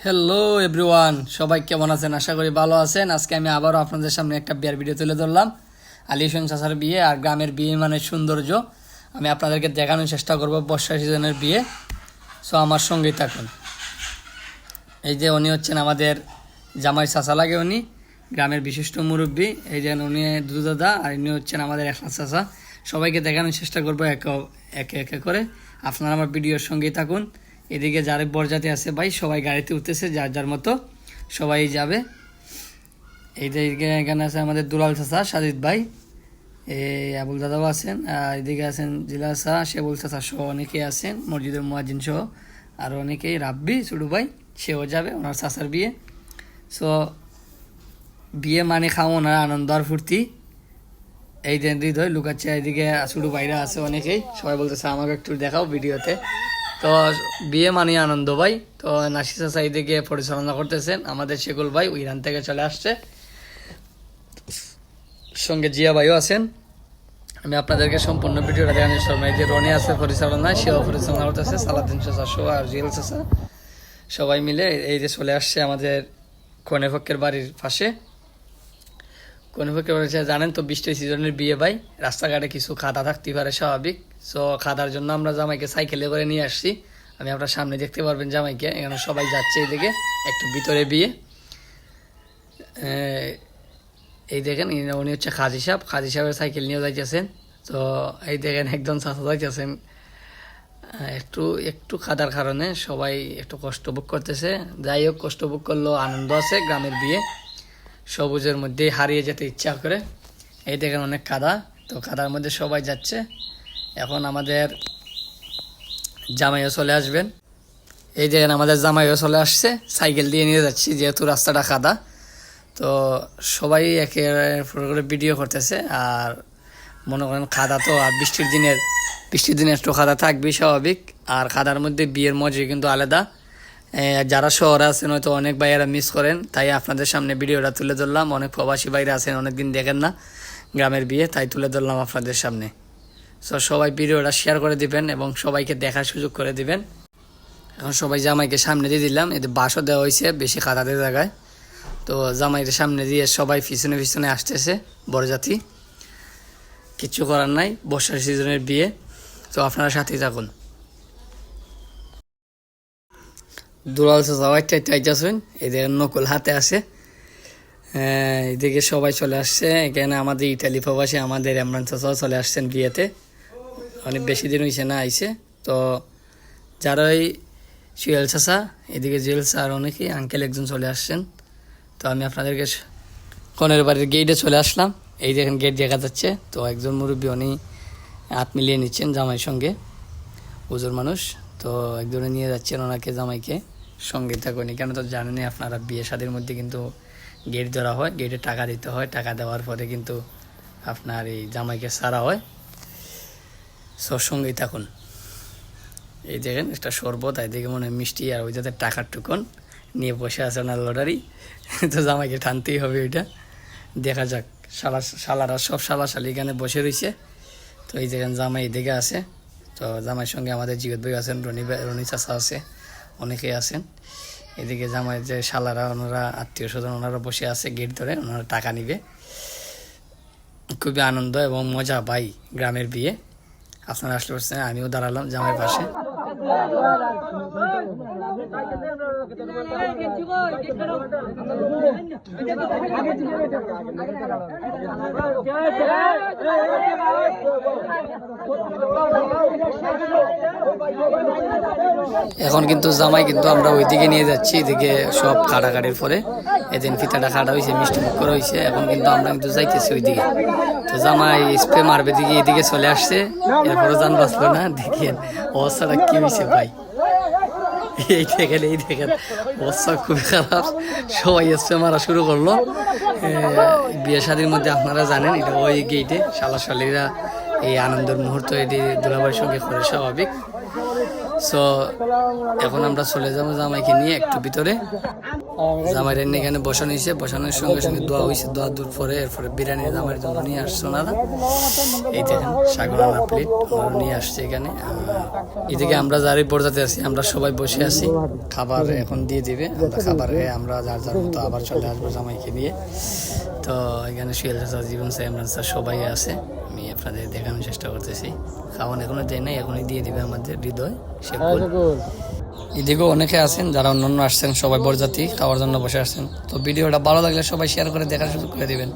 Hello everyone, সবাই কেমন আছেন? আশা করি ভালো আছেন। আজকে আমি আবারও আপনাদের সামনে একটা বিয়ের ভিডিও তুলে ধরলাম। আলী হোসেন চাচার বিয়ে আর গ্রামের বিয়ে মানে সৌন্দর্য আমি আপনাদেরকে দেখানোর চেষ্টা করব। বর্ষা সিজনের বিয়ে, সো আমার সঙ্গেই থাকুন। এই যে উনি হচ্ছেন আমাদের জামাই চাচা লাগে, উনি গ্রামের বিশিষ্ট মুরব্বী। এই যে উনি দুদাদা আর ইনি হচ্ছেন আমাদের একলা চাচা। সবাইকে দেখানোর চেষ্টা করবো একে একে করে। আপনারা আমার ভিডিওর সঙ্গেই থাকুন। এদিকে যারা বরযাত্রী আছে ভাই, সবাই গাড়িতে উঠতেছে যার যার মতো, সবাই যাবে। এইদিকে এখানে আছে আমাদের দুলাল চাচা, সাজিদ ভাই, এই আবুল দাদাও আছেন, আর এদিকে আছেন জিলা চাচা, শেবুল চাচা সহ অনেকেই আছেন, মসজিদের মুয়াজ্জিন সহ আর অনেকেই, রাব্বি ছোটু ভাই সেও যাবে, ওনার চাচার বিয়ে। সো বিয়ে মানে খাওয়া না, আনন্দ আর ফুর্তি। এই যে হৃদয় লুকাচ্ছে, এইদিকে ছোটু ভাইরা আছে অনেকেই, সবাই বলতেছে আমাকে একটু দেখাও ভিডিওতে। তো বিয়ে মানে আনন্দ ভাই। তো নাসি চাচা এইদিকে পরিচালনা করতেছেন, আমাদের শেকুল ভাই ইরান থেকে চলে আসছে, সঙ্গে জিয়া ভাইও আছেন। আমি আপনাদেরকে সম্পূর্ণ ভিডিওটা দেখানোর সময় যে রনি আছে পরিচালনায়, সেও পরিচালনা করতেছে, সালাদিন চাচা শো আর জিএল চাচা সবাই মিলে এই যে চলে আসছে আমাদের কনেপক্ষের বাড়ির পাশে। কনেপক্ষের বাড়ি জানেন তো, বৃষ্টি সিজনের বিয়ে ভাই, রাস্তাঘাটে কিছু খাদা থাকতে পারে স্বাভাবিক। সো খাদার জন্য আমরা জামাইকে সাইকেলে করে নিয়ে আসছি। আমি আপনার সামনে দেখতে পারবেন জামাইকে, এখানে সবাই যাচ্ছে এইদিকে একটু ভিতরে বিয়ে। এই দেখেন উনি হচ্ছে খাজি সাহেবের সাইকেল নিয়ে যাইতেছেন। তো এই দেখেন একদম চাচা যাইতেছেন। একটু একটু খাদার কারণে সবাই একটু কষ্ট ভোগ করতেছে। যাই হোক, কষ্ট ভোগ করলেও আনন্দ আছে। গ্রামের বিয়ে সবুজের মধ্যেই হারিয়ে যেতে ইচ্ছা করে। এই দেখেন অনেক কাদা, তো কাদার মধ্যে সবাই যাচ্ছে। এখন আমাদের জামাইও চলে আসবেন। এই দেখেন আমাদের জামাইও চলে আসছে, সাইকেল দিয়ে নিয়ে যাচ্ছি যেহেতু রাস্তাটা কাদা। তো সবাই একে করে ভিডিও করতেছে। আর মনে করেন খাদা তো, আর বৃষ্টির দিনে একটু খাদা থাকবেই স্বাভাবিক। আর খাদার মধ্যে বিয়ের মজা কিন্তু আলাদা। যারা শহরে আছেন হয়তো অনেক ভাইয়েরা মিস করেন, তাই আপনাদের সামনে ভিডিওটা তুলে ধরলাম। অনেক প্রবাসী ভাইরা আছেন, অনেকদিন দেখেন না গ্রামের বিয়ে, তাই তুলে ধরলাম আপনাদের সামনে। সো সবাই ভিডিওটা শেয়ার করে দিবেন এবং সবাইকে দেখার সুযোগ করে দিবেন। এখন সবাই জামাইকে সামনে দিয়ে দিলাম, এতে বাসও দেওয়া হয়েছে বেশি খাদাদের জায়গায়। তো জামাইয়ের সামনে দিয়ে সবাই পিছনে পিছনে আসতেছে বরযাত্রী। কিচ্ছু করার নাই, বর্ষার সিজনের বিয়ে। তো আপনারা সাথেই থাকুন। দুলাল চাইতেছেন, এদের নকুল হাতে আসে। এদিকে সবাই চলে আসছে। এখানে আমাদের ইটালি প্রবাসী আমাদের ইমরান চাচাও চলে আসছেন বিয়েতে, অনেক বেশি দিন হয়েছে না আইসে। তো যারা ওই সুয়েল চাচা, এদিকে জুয়েল আর অনেকেই আঙ্কেল একজন চলে আসছেন। তো আমি আপনাদেরকে কনের বাড়ির গেটে চলে আসলাম। এই দেখেন গেট দেখা যাচ্ছে। তো একজন মুরব্বী উনি হাত মিলিয়ে নিচ্ছেন জামাইয়ের সঙ্গে, হুজুর মানুষ। তো একজনে নিয়ে যাচ্ছেন ওনাকে, জামাইকে সঙ্গে থাকুন। কেন তো জানেনই আপনারা, বিয়ে শাদির মধ্যে কিন্তু গেট ধরা হয়, গেটে টাকা দিতে হয়, টাকা দেওয়ার পরে কিন্তু আপনার এই জামাইকে ছাড়া হয়। সঙ্গেই থাকুন। এই দেখেন একটা শরবত, এদিকে মনে হয় মিষ্টি, আর ওই যাতে টাকার টুকন নিয়ে বসে আছে ওনার লটারি। তো জামাইকে টানতেই হবে ওইটা। দেখা যাক, শালারা সব শালি এখানে বসে রয়েছে। তো এই দেখেন জামাই এদিকে আছে। তো জামাইয়ের সঙ্গে আমাদের জিগত ভাই আছেন, রনি চাচা আছে, অনেকেই আছেন। এদিকে জামাই যে শালারা, ওনারা আত্মীয় স্বজন, ওনারা বসে আছে গেট ধরে, ওনারা টাকা নিবে। খুবই আনন্দ এবং মজা ভাই গ্রামের বিয়ে। আপনারা আসলে পারছেন, আমিও দাঁড়ালাম জামাইয়ের পাশে। এখন কিন্তু জামাই কিন্তু আমরা ওইদিকে নিয়ে যাচ্ছি, এদিকে সব কাটাকাটির পরে এদিন ফিতাটা কাটা হয়েছে, মিষ্টি মুখ করা হয়েছে। এখন কিন্তু আমরা কিন্তু যাইতেছি ওইদিকে। তো জামাই স্প্রে মারবে দিকে এদিকে চলে আসছে, এরপরে যান বাঁচলো না। দেখেন অবস্থাটা কি হয়েছে ভাই, এই দেখেন অবস্থা খুবই খারাপ। সবাই স্প্রে মারা শুরু করলো। বিয়ে শাদির মধ্যে আপনারা জানেন এটা ওই গেটে শালা শালিরা এই আনন্দের মুহূর্ত এটি দুলাভাইয়ের সঙ্গে করে স্বাভাবিক। সো এখন আমরা চলে যাবো জামাইকে নিয়ে একটু ভিতরে। জামাইয়ের এখানে বসানো হয়েছে, বসানোর সঙ্গে সঙ্গে দোয়া হয়েছে, দোয়া দূর পরে এরপরে বিরিয়ানি জামাইয়ের জন্য নিয়ে আসছে ওনারা। এই দেখেন সাগরানা প্লেট ওনারা নিয়ে আসছে এখানে। এদিকে আমরা যারই পর্যাতে আছি আমরা সবাই বসে আছি, খাবার এখন দিয়ে দিবে, আমরা খাবার খেয়ে আমরা যার যার মতো আবার চলে আসবো জামাইকে নিয়ে। তো এখানে সুয়েল চাচা, জীবন স্যার, ইমরান স্যার সবাই আছে। আমি আপনাদের দেখানোর চেষ্টা করতেছি। খাওয়ান এখনো দেয় নাই, এখনই দিয়ে দিবে আমাদের হৃদয় শেকুল। এদিকেও অনেকে আছেন যারা অন্যান্য আসছেন, সবাই বরযাত্রী খাওয়ার জন্য বসে আসছেন। তো ভিডিওটা ভালো লাগলে সবাই শেয়ার করে দেখার সুযোগ করে দিবেন।